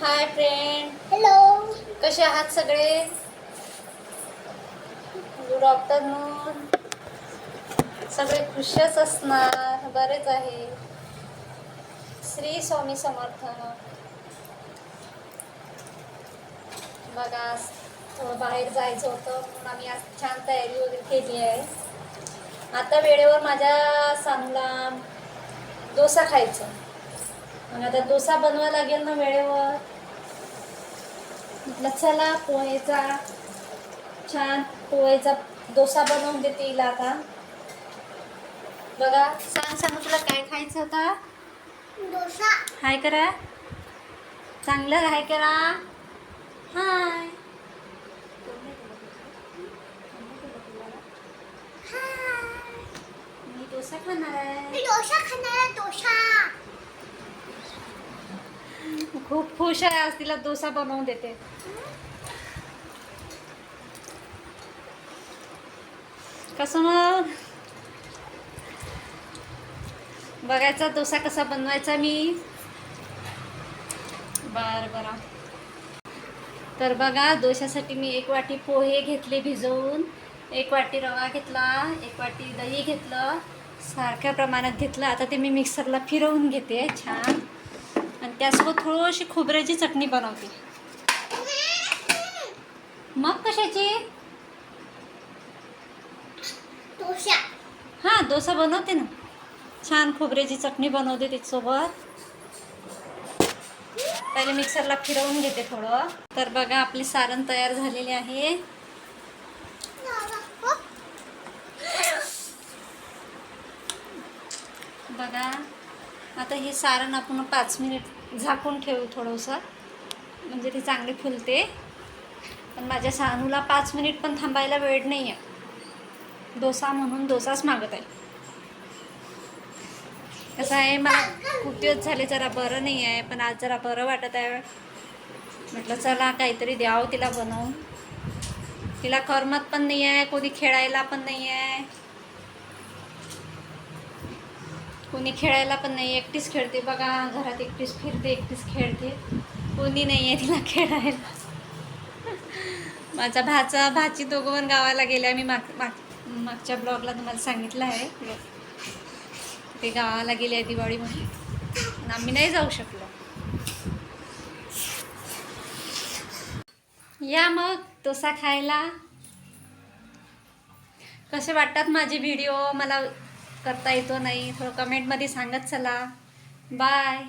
Hi friend, hello. कसे आहात सगळे? Good afternoon. सगळे खुशच असणार, बरेच आहे. श्री स्वामी समर्थ. बघा, आज थोडं बाहेर जायचं होतं म्हणून आम्ही आज छान तयारी वगैरे केली आहे. आता वेळेवर माझ्या सानूला डोसा खायचा, मग आता डोसा बनवायला लागेल ना वेळेवर. म्हटलं चला छान पोहेचा डोसा बनवून देते हिला आता. बघा, सांग तुला काय खायचं होता? डोसा. हाय करा, चांगलं हाय करा. हाय. मी डोसा खाणार आहे. डोसा खाणार आहे. डोसा. खूप खुश आहे, आज तिला डोसा बनवून देते. कसं मग बघायचा डोसा कसा बनवायचा मी. बरं. तर बघा, डोशासाठी मी 1 वाटी पोहे घेतले भिजवून, 1 वाटी रवा घेतला, 1 वाटी दही घेतलं, सारख्या प्रमाणात घेतलं. आता ते मी मिक्सरला फिरवून घेते छान, आणि त्यासोबत थोडीशी खोबऱ्याची चटणी बनवते. मग कशाची? डोसा. हां, डोसा बनवते ना, छान खोबऱ्याची चटणी बनवते त्याच्यासोबत. पहिले मिक्सरला फिरवून घेते थोडं. तर बघा, आपले सारण तयार झालेले आहे. बघा, आता हे सारण आपण 5 मिनिट झाकून ठेवू थोडंसं, म्हणजे ते चांगले फुलते. पण माझ्या सानूला 5 मिनिट पण थांबायला वेळ नाही आहे. डोसा म्हणून डोसाच मागत आहे. कसं आहे, मला खूप दिवस झाले जरा बरं नाही आहे, पण आज जरा बरं वाटत आहे. म्हटलं चला काहीतरी द्यावं तिला बनवून. तिला करमत पण नाही आहे, कोणी खेळायला पण नाही आहे, कोणी खेळायला पण नाही, एकटीच खेळते. बघा, घरात एकटीच फिरते, एकटीच खेळते, कोणी नाही आहे तिला खेळायला. माझा भाची दोघं पण गावाला गेले. मी मागच्या ब्लॉगला तुम्हाला सांगितलं आहे, ते गावाला गेले आहे दिवाळीमध्ये, पण आम्ही नाही जाऊ शकलो. या मग डोसा खायला. कसे वाटतात माझे व्हिडिओ? मला करता येतो नाही, थोडं कमेंटमध्ये सांगत चला. बाय.